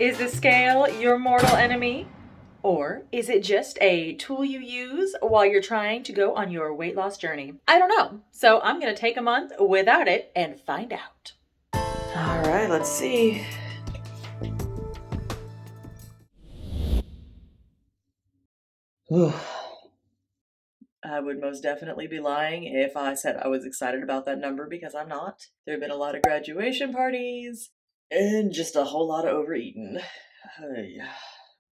Is the scale your mortal enemy? Or is it just a tool you use while you're trying to go on your weight loss journey? I don't know. So I'm going to take a month without it and find out. All right, let's see. I would most definitely be lying if I said I was excited about that number because I'm not. There have been a lot of graduation parties and just a whole lot of overeating.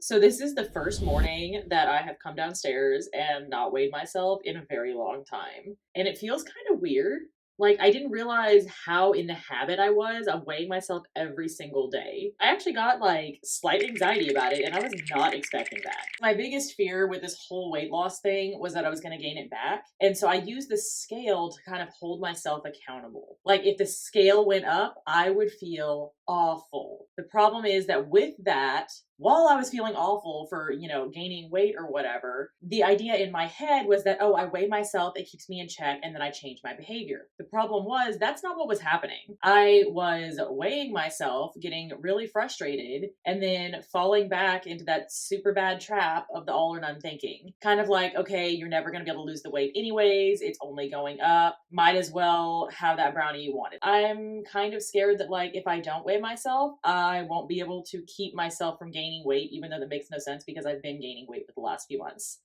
So this is the first morning that I have come downstairs and not weighed myself in a very long time. And it feels kind of weird. Like, I didn't realize how in the habit I was of weighing myself every single day. I actually got like slight anxiety about it, and I was not expecting that. My biggest fear with this whole weight loss thing was that I was going to gain it back. And so I used the scale to kind of hold myself accountable. Like, if the scale went up, I would feel awful. The problem is that with that, while I was feeling awful for, gaining weight or whatever, the idea in my head was that, oh, I weigh myself, it keeps me in check, and then I change my behavior. The problem was that's not what was happening. I was weighing myself, getting really frustrated, and then falling back into that super bad trap of the all or none thinking. Kind of like, okay, you're never going to be able to lose the weight anyways. It's only going up. Might as well have that brownie you wanted. I'm kind of scared that, like, if I don't weigh myself, I won't be able to keep myself from gaining weight, even though that makes no sense because I've been gaining weight for the last few months.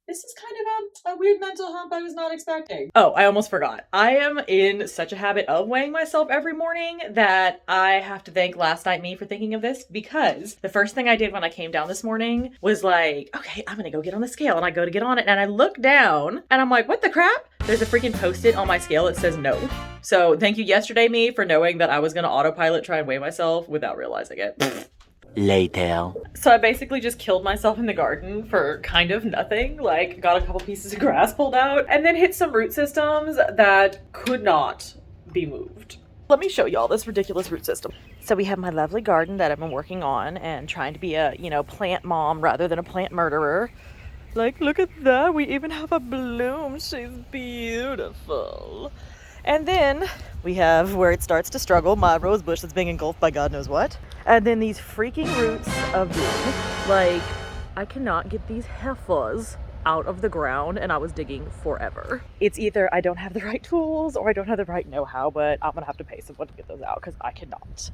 This is kind of a weird mental hump I was not expecting. Oh, I almost forgot. I am in such a habit of weighing myself every morning that I have to thank last night me for thinking of this, because the first thing I did when I came down this morning was like, okay, I'm gonna go get on the scale, and I go to get on it and I look down and I'm like, what the crap? There's a freaking post-it on my scale that says no. So thank you yesterday me for knowing that I was gonna autopilot try and weigh myself without realizing it. Later. So I basically just killed myself in the garden for kind of nothing. Like, got a couple pieces of grass pulled out and then hit some root systems that could not be moved. Let me show y'all this ridiculous root system. So we have my lovely garden that I've been working on and trying to be a, plant mom rather than a plant murderer. Like, look at that. We even have a bloom. She's beautiful. And then we have where it starts to struggle, my rose bush that's being engulfed by God knows what. And then these freaking roots of doom. Like, I cannot get these heifers out of the ground, and I was digging forever. It's either I don't have the right tools or I don't have the right know-how, but I'm gonna have to pay someone to get those out because I cannot.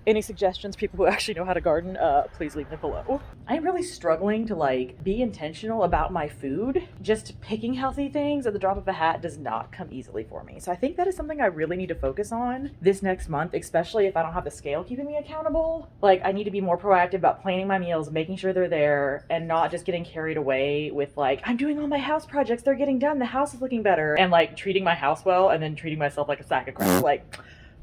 Any suggestions, people who actually know how to garden, please leave them below. I'm really struggling to be intentional about my food. Just picking healthy things at the drop of a hat does not come easily for me. So I think that is something I really need to focus on this next month, especially if I don't have the scale keeping me accountable. Like, I need to be more proactive about planning my meals, making sure they're there, and not just getting carried away with I'm doing all my house projects, they're getting done, the house is looking better, and treating my house well and then treating myself like a sack of crap.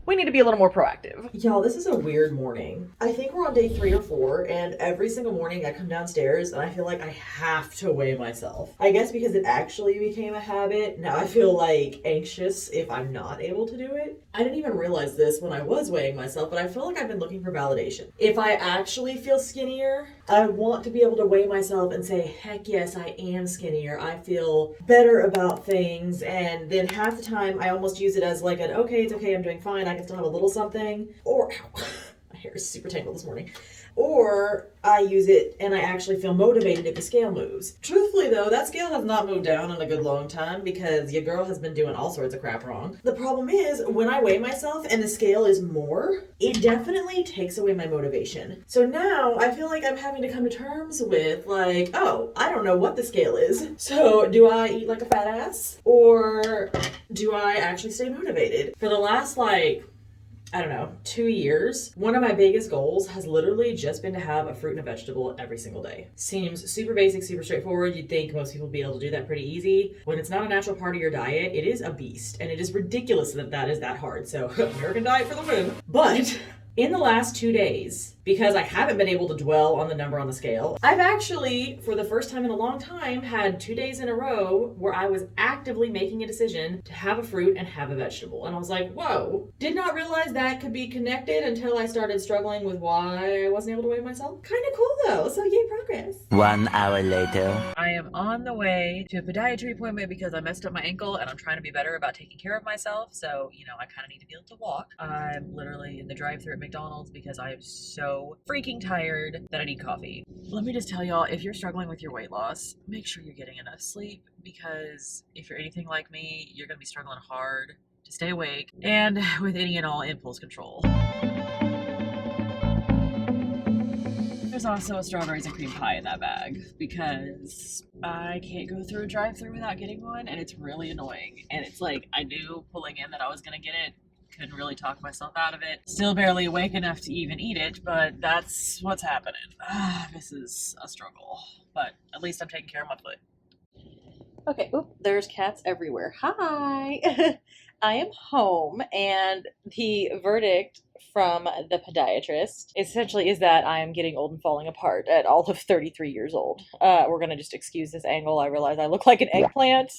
We need to be a little more proactive. Y'all, this is a weird morning. I think we're on day 3 or 4, and every single morning I come downstairs and I feel like I have to weigh myself. I guess because it actually became a habit, now I feel anxious if I'm not able to do it. I didn't even realize this when I was weighing myself, but I feel like I've been looking for validation. If I actually feel skinnier, I want to be able to weigh myself and say, heck yes, I am skinnier. I feel better about things. And then half the time I almost use it as okay, it's okay, I'm doing fine, I can still have a little something. Or, my hair is super tangled this morning. Or I use it and I actually feel motivated if the scale moves. Truthfully though, that scale has not moved down in a good long time because your girl has been doing all sorts of crap wrong. The problem is when I weigh myself and the scale is more, it definitely takes away my motivation. So now I feel like I'm having to come to terms with oh, I don't know what the scale is. So do I eat like a fat ass? Or do I actually stay motivated? For the last 2 years, one of my biggest goals has literally just been to have a fruit and a vegetable every single day. Seems super basic, super straightforward. You'd think most people would be able to do that pretty easy. When it's not a natural part of your diet, it is a beast. And it is ridiculous that is that hard. So American diet for the win. But in the last 2 days, because I haven't been able to dwell on the number on the scale, I've actually, for the first time in a long time, had 2 days in a row where I was actively making a decision to have a fruit and have a vegetable. And I was like, whoa, did not realize that could be connected until I started struggling with why I wasn't able to weigh myself. Kind of cool though, so yay, progress. 1 hour later. I am on the way to a podiatry appointment because I messed up my ankle and I'm trying to be better about taking care of myself. So, I kind of need to be able to walk. I'm literally in the drive-thru at McDonald's because I am so so freaking tired that I need coffee. Let me just tell y'all, if you're struggling with your weight loss, make sure you're getting enough sleep, because if you're anything like me, you're gonna be struggling hard to stay awake and with any and all impulse control. There's also a strawberries and cream pie in that bag because I can't go through a drive-thru without getting one, and it's really annoying. And it's like, I knew pulling in that I was gonna get it, couldn't really talk myself out of it. Still barely awake enough to even eat it, but that's what's happening. This is a struggle, but at least I'm taking care of my foot. Okay, oop, there's cats everywhere. Hi! I am home, and the verdict from the podiatrist essentially is that I am getting old and falling apart at all of 33 years old. We're gonna just excuse this angle. I realize I look like an eggplant.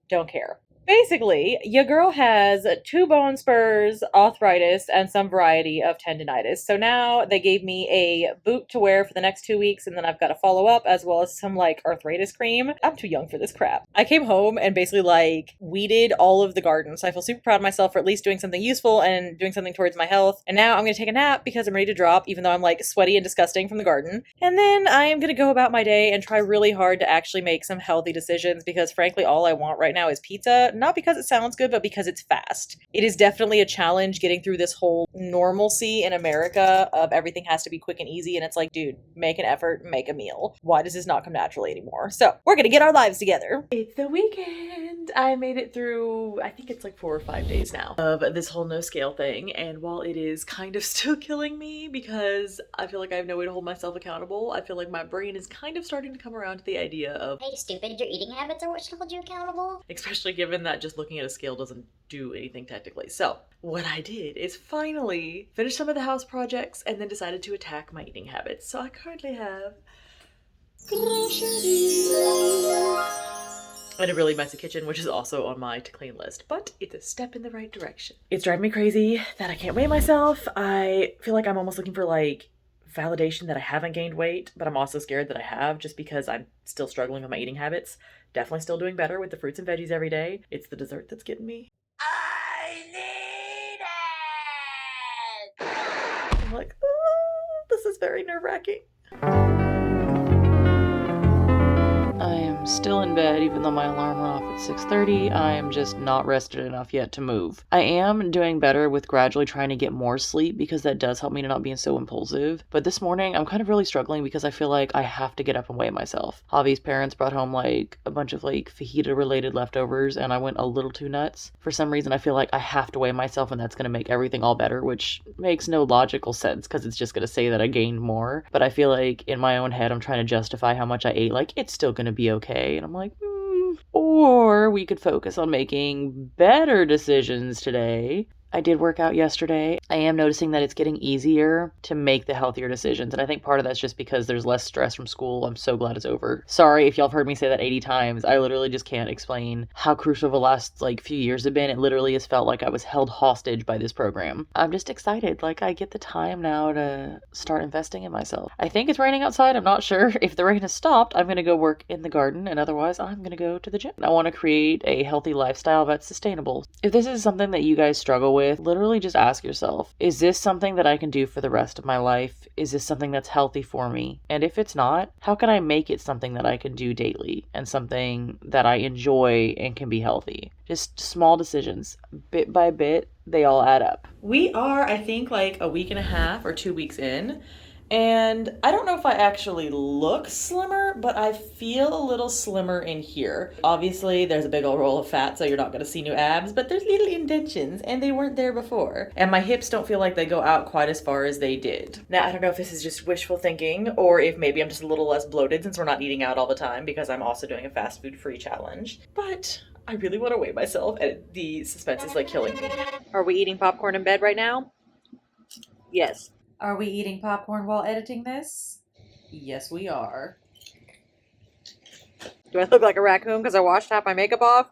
Don't care. Basically, your girl has 2 bone spurs, arthritis, and some variety of tendinitis. So now they gave me a boot to wear for the next 2 weeks, and then I've got to follow up as well as some like arthritis cream. I'm too young for this crap. I came home and basically like weeded all of the garden. So I feel super proud of myself for at least doing something useful and doing something towards my health. And now I'm going to take a nap because I'm ready to drop, even though I'm like sweaty and disgusting from the garden. And then I am going to go about my day and try really hard to actually make some healthy decisions, because frankly, all I want right now is pizza. Not because it sounds good, but because it's fast. It is definitely a challenge getting through this whole normalcy in America of everything has to be quick and easy. And it's like, dude, make an effort, make a meal. Why does this not come naturally anymore? So we're gonna get our lives together. It's the weekend. I made it through, I think it's like 4 or 5 days now of this whole no scale thing. And while it is kind of still killing me because I feel like I have no way to hold myself accountable, I feel like my brain is kind of starting to come around to the idea of, hey, stupid, your eating habits are what should hold you accountable. Especially given that just looking at a scale doesn't do anything technically. So what I did is finally finish some of the house projects and then decided to attack my eating habits. So I currently have and a really messy kitchen, which is also on my to clean list, but it's a step in the right direction. It's driving me crazy that I can't weigh myself. I feel like I'm almost looking for like validation that I haven't gained weight, but I'm also scared that I have, just because I'm still struggling with my eating habits. Definitely still doing better with the fruits and veggies every day. It's the dessert that's getting me. I need it! I'm like, oh, this is very nerve-wracking. I am still in bed even though my alarm went off at 6:30. I am just not rested enough yet to move. I am doing better with gradually trying to get more sleep because that does help me to not be so impulsive. But this morning I'm kind of really struggling because I feel like I have to get up and weigh myself. Javi's parents brought home like a bunch of like fajita related leftovers and I went a little too nuts. For some reason I feel like I have to weigh myself and that's going to make everything all better, which makes no logical sense because it's just going to say that I gained more. But I feel like in my own head I'm trying to justify how much I ate, like it's still going to be okay. And I'm like, or we could focus on making better decisions today. I did work out yesterday. I am noticing that it's getting easier to make the healthier decisions. And I think part of that's just because there's less stress from school. I'm so glad it's over. Sorry if y'all have heard me say that 80 times. I literally just can't explain how crucial the last like few years have been. It literally has felt like I was held hostage by this program. I'm just excited. Like I get the time now to start investing in myself. I think it's raining outside. I'm not sure. If the rain has stopped, I'm going to go work in the garden. And otherwise, I'm going to go to the gym. I want to create a healthy lifestyle that's sustainable. If this is something that you guys struggle with, literally just ask yourself, is this something that I can do for the rest of my life? Is this something that's healthy for me? And if it's not, how can I make it something that I can do daily and something that I enjoy and can be healthy? Just small decisions, bit by bit, they all add up. We are, I think, like a week and a half or 2 weeks in. And I don't know if I actually look slimmer, but I feel a little slimmer in here. Obviously, there's a big old roll of fat, so you're not going to see new abs, but there's little indentions, and they weren't there before. And my hips don't feel like they go out quite as far as they did. Now, I don't know if this is just wishful thinking, or if maybe I'm just a little less bloated since we're not eating out all the time, because I'm also doing a fast food free challenge. But I really want to weigh myself, and the suspense is like killing me. Are we eating popcorn in bed right now? Yes. Are we eating popcorn while editing this? Yes, we are. Do I look like a raccoon because I washed half my makeup off?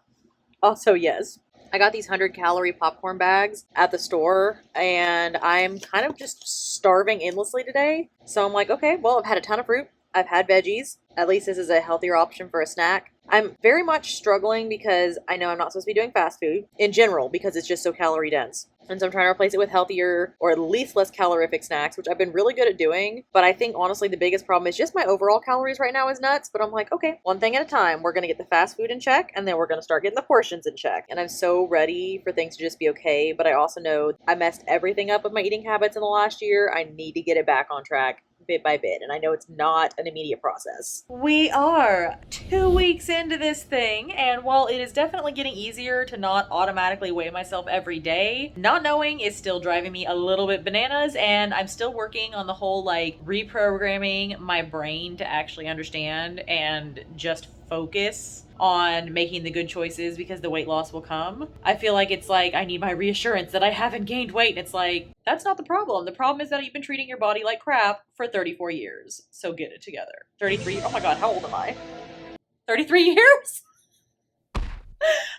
Also, yes. I got these 100-calorie popcorn bags at the store, and I'm kind of just starving endlessly today. So I'm like, okay, well, I've had a ton of fruit. I've had veggies. At least this is a healthier option for a snack. I'm very much struggling because I know I'm not supposed to be doing fast food in general because it's just so calorie dense. And so I'm trying to replace it with healthier or at least less calorific snacks, which I've been really good at doing. But I think honestly the biggest problem is just my overall calories right now is nuts. But I'm like, okay, one thing at a time. We're going to get the fast food in check and then we're going to start getting the portions in check. And I'm so ready for things to just be okay. But I also know I messed everything up with my eating habits in the last year. I need to get it back on track bit by bit. And I know it's not an immediate process. We are 2 weeks into this thing. And while it is definitely getting easier to not automatically weigh myself every day, not knowing is still driving me a little bit bananas. And I'm still working on the whole like reprogramming my brain to actually understand and just focus on making the good choices because the weight loss will come. I feel like it's like I need my reassurance that I haven't gained weight. And it's like, that's not the problem. The problem is that you've been treating your body like crap for 34 years. So get it together. 33. Oh my God, how old am I? 33 years?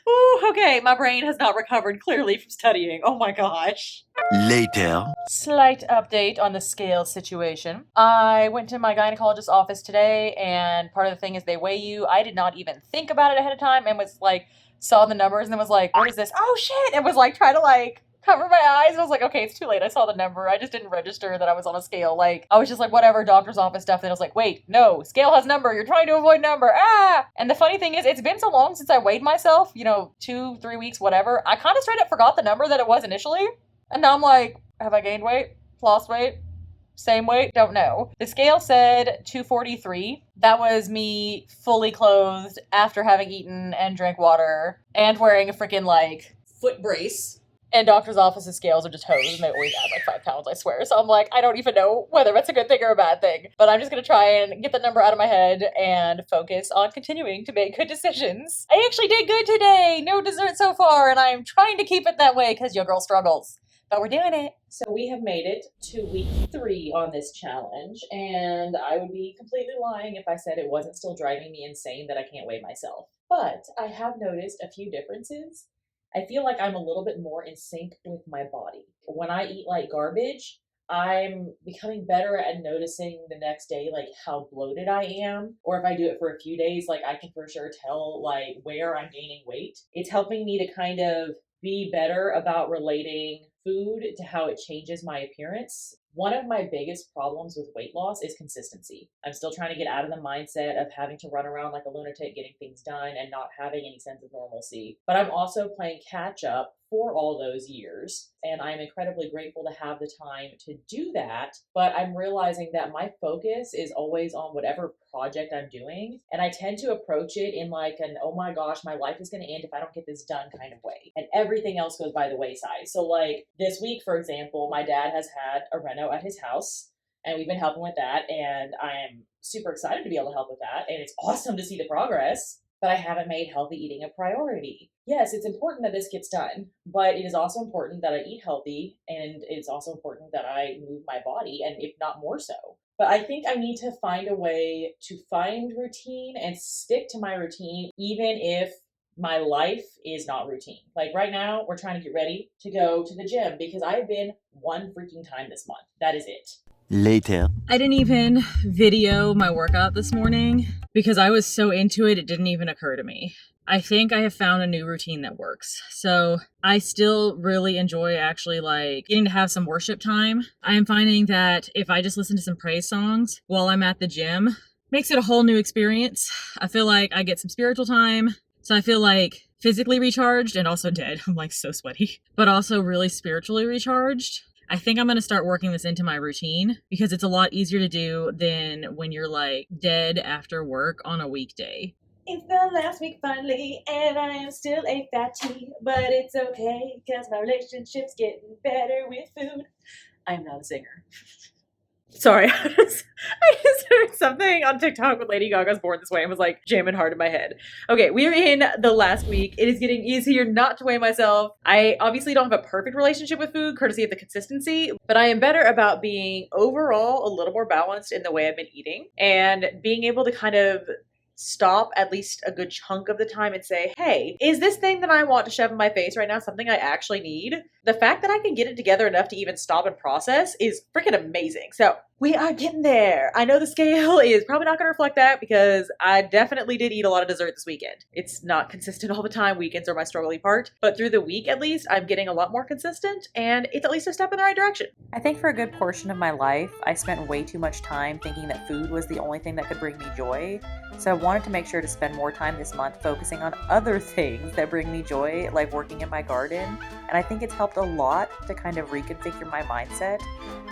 Ooh, okay, my brain has not recovered clearly from studying. Oh my gosh. Later. Slight update on the scale situation. I went to my gynecologist's office today, and part of the thing is they weigh you. I did not even think about it ahead of time and was like, saw the numbers and then was like, what is this? Oh shit! And was like, trying to like cover my eyes. And I was like, okay, it's too late. I saw the number. I just didn't register that I was on a scale. Like, I was just like, whatever, doctor's office stuff. Then I was like, wait, no, scale has number. You're trying to avoid number. Ah! And the funny thing is, it's been so long since I weighed myself, 2-3 weeks, whatever. I kind of straight up forgot the number that it was initially. And now I'm like, have I gained weight? Lost weight? Same weight? Don't know. The scale said 243. That was me fully clothed after having eaten and drank water and wearing a freaking like foot brace. And doctor's office's scales are just hosed and they always add like 5 pounds, I swear. So I'm like, I don't even know whether that's a good thing or a bad thing. But I'm just going to try and get the number out of my head and focus on continuing to make good decisions. I actually did good today. No dessert so far. And I'm trying to keep it that way because your girl struggles. But we're doing it. So we have made it to week 3 on this challenge. And I would be completely lying if I said it wasn't still driving me insane that I can't weigh myself. But I have noticed a few differences. I feel like I'm a little bit more in sync with my body. When I eat like garbage, I'm becoming better at noticing the next day, like how bloated I am. Or if I do it for a few days, like I can for sure tell like where I'm gaining weight. It's helping me to kind of be better about relating food to how it changes my appearance. One of my biggest problems with weight loss is consistency. I'm still trying to get out of the mindset of having to run around like a lunatic getting things done and not having any sense of normalcy. But I'm also playing catch up for all those years. And I'm incredibly grateful to have the time to do that. But I'm realizing that my focus is always on whatever project I'm doing. And I tend to approach it in like an, oh my gosh, my life is going to end if I don't get this done kind of way. And everything else goes by the wayside. So like this week, for example, my dad has had a reno at his house. And we've been helping with that. And I am super excited to be able to help with that. And it's awesome to see the progress. But I haven't made healthy eating a priority. Yes, it's important that this gets done, but it is also important that I eat healthy, and it's also important that I move my body, and if not more so. But I think I need to find a way to find routine and stick to my routine, even if my life is not routine. Like right now, we're trying to get ready to go to the gym because I've been one freaking time this month. That is it. Later. I didn't even video my workout this morning because I was so into it, it didn't even occur to me. I think I have found a new routine that works. So I still really enjoy actually like getting to have some worship time. I am finding that if I just listen to some praise songs while I'm at the gym, makes it a whole new experience. I feel like I get some spiritual time. So I feel like physically recharged and also dead. I'm like so sweaty, but also really spiritually recharged. I think I'm going to start working this into my routine because it's a lot easier to do than when you're like dead after work on a weekday. It's the last week finally, and I am still a fatty, but it's okay because my relationship's getting better with food. I'm not a singer. Sorry, I just heard something on TikTok with Lady Gaga's Born This Way and was like jamming hard in my head. Okay, we are in the last week. It is getting easier not to weigh myself. I obviously don't have a perfect relationship with food, courtesy of the consistency, but I am better about being overall a little more balanced in the way I've been eating and being able to kind of stop at least a good chunk of the time and say, hey, is this thing that I want to shove in my face right now something I actually need? The fact that I can get it together enough to even stop and process is freaking amazing. So we are getting there. I know the scale is probably not going to reflect that because I definitely did eat a lot of dessert this weekend. It's not consistent all the time. Weekends are my struggling part. But through the week, at least, I'm getting a lot more consistent, and it's at least a step in the right direction. I think for a good portion of my life, I spent way too much time thinking that food was the only thing that could bring me joy. So I wanted to make sure to spend more time this month focusing on other things that bring me joy, like working in my garden. And I think it's helped a lot to kind of reconfigure my mindset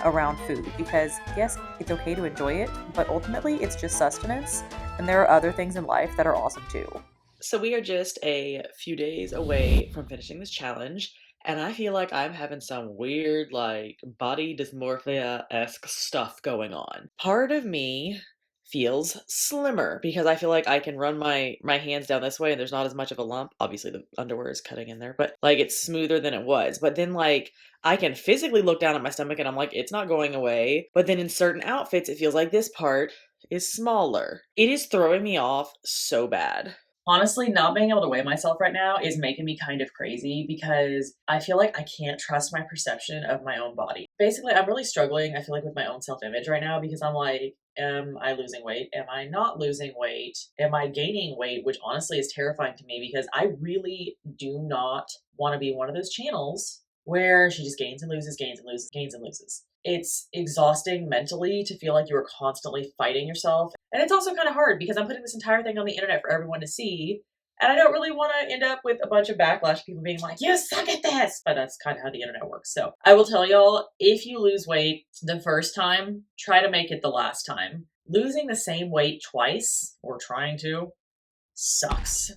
around food because yes, it's okay to enjoy it, but ultimately it's just sustenance. And there are other things in life that are awesome too. So we are just a few days away from finishing this challenge, and I feel like I'm having some weird, like, body dysmorphia-esque stuff going on. Part of me feels slimmer because I feel like I can run my hands down this way and there's not as much of a lump. Obviously the underwear is cutting in there, but like it's smoother than it was. But then like I can physically look down at my stomach and I'm like, it's not going away. But then in certain outfits, it feels like this part is smaller. It is throwing me off so bad. Honestly, not being able to weigh myself right now is making me kind of crazy because I feel like I can't trust my perception of my own body. Basically, I'm really struggling, I feel like, with my own self-image right now because I'm like, am I losing weight? Am I not losing weight? Am I gaining weight? Which honestly is terrifying to me because I really do not want to be one of those channels where she just gains and loses, gains and loses, gains and loses. It's exhausting mentally to feel like you are constantly fighting yourself. And it's also kind of hard because I'm putting this entire thing on the internet for everyone to see. And I don't really want to end up with a bunch of backlash, people being like, you suck at this. But that's kind of how the internet works. So I will tell y'all, if you lose weight the first time, try to make it the last time. Losing the same weight twice, or trying to, sucks.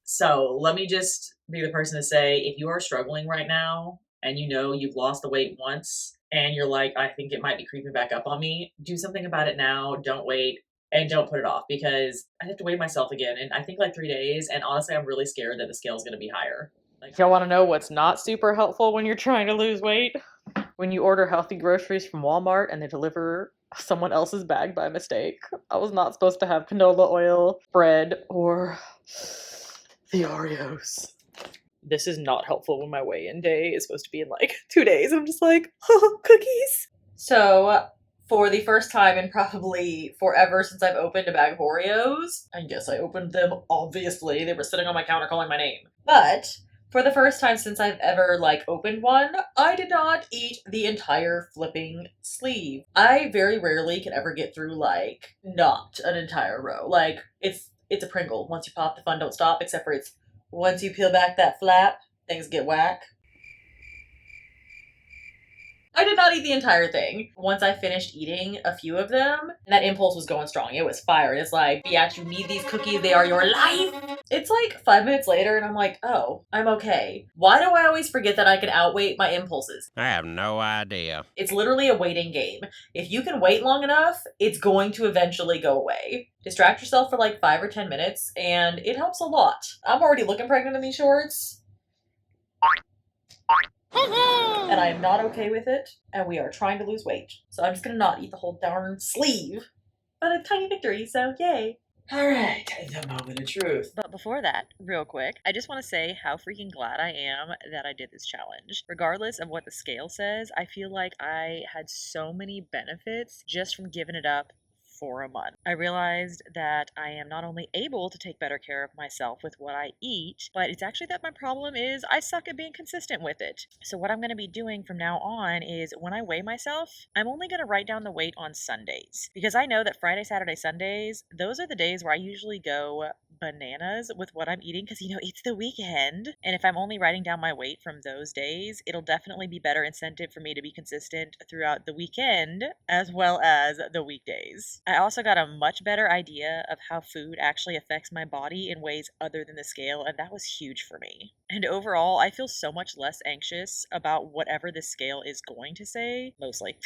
So let me just be the person to say, if you are struggling right now and you know you've lost the weight once and you're like, I think it might be creeping back up on me, do something about it now. Don't wait. And don't put it off because I have to weigh myself again in I think like 3 days. And honestly, I'm really scared that the scale is going to be higher. Like, y'all want to know what's not super helpful when you're trying to lose weight? When you order healthy groceries from Walmart and they deliver someone else's bag by mistake. I was not supposed to have canola oil, bread, or the Oreos. This is not helpful when my weigh-in day is supposed to be in like 2 days. I'm just like, oh, cookies. So for the first time in probably forever since I've opened a bag of Oreos, I guess I opened them, obviously. They were sitting on my counter calling my name. But for the first time since I've ever, like, opened one, I did not eat the entire flipping sleeve. I very rarely can ever get through, like, not an entire row. Like, it's a Pringle. Once you pop, the fun don't stop, except for it's once you peel back that flap, things get whack. I did not eat the entire thing. Once I finished eating a few of them, that impulse was going strong. It was fire. It's like, biatch, you need these cookies. They are your life. It's like 5 minutes later and I'm like, oh, I'm okay. Why do I always forget that I can outweight my impulses? I have no idea. It's literally a waiting game. If you can wait long enough, it's going to eventually go away. Distract yourself for like 5 or 10 minutes and it helps a lot. I'm already looking pregnant in these shorts. And I am not okay with it, and we are trying to lose weight. So I'm just gonna not eat the whole darn sleeve. But a tiny victory, so yay. Alright, the moment of truth. But before that, real quick, I just want to say how freaking glad I am that I did this challenge. Regardless of what the scale says, I feel like I had so many benefits just from giving it up for a month. I realized that I am not only able to take better care of myself with what I eat, but it's actually that my problem is I suck at being consistent with it. So what I'm going to be doing from now on is when I weigh myself, I'm only going to write down the weight on Sundays because I know that Friday, Saturday, Sundays, those are the days where I usually go bananas with what I'm eating because, it's the weekend. And if I'm only writing down my weight from those days, it'll definitely be better incentive for me to be consistent throughout the weekend as well as the weekdays. I also got a much better idea of how food actually affects my body in ways other than the scale, and that was huge for me. And overall, I feel so much less anxious about whatever the scale is going to say, mostly,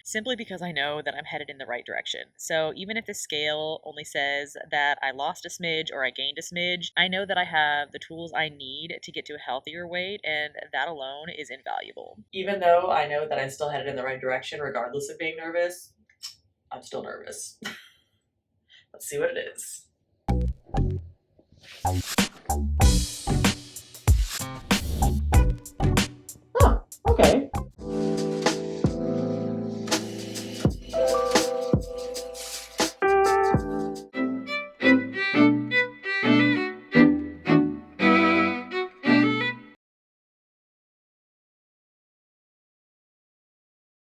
simply because I know that I'm headed in the right direction. So even if the scale only says that I lost a smidge or I gained a smidge, I know that I have the tools I need to get to a healthier weight, and that alone is invaluable. Even though I know that I'm still headed in the right direction, regardless of being nervous, I'm still nervous. Let's see what it is.